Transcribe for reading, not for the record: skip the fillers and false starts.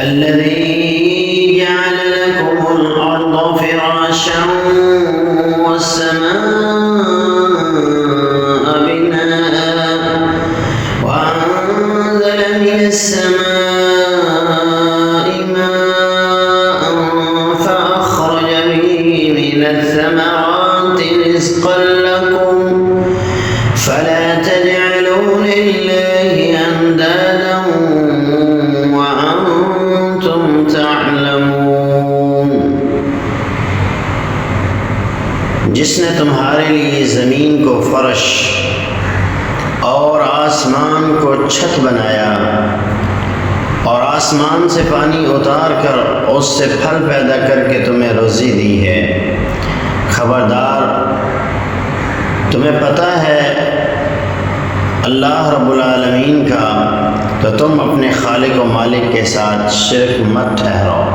الذي جعل لكم الأرض فراشا والسماء بناء وأنزل من السماء ماء فأخرج به من الثمرات رزقا لكم فلا تجعلوا لله أندادا وأنتم تعلمون। जिसने तुम्हारे लिए ज़मीन को फर्श और आसमान को छत बनाया और आसमान से पानी उतार कर उससे फल पैदा करके तुम्हें रोज़ी दी है, खबरदार तुम्हें पता है अल्लाह रब्बुल आलमीन का, तो तुम अपने खालिक व मालिक के साथ शिर्क मत ठहराओ।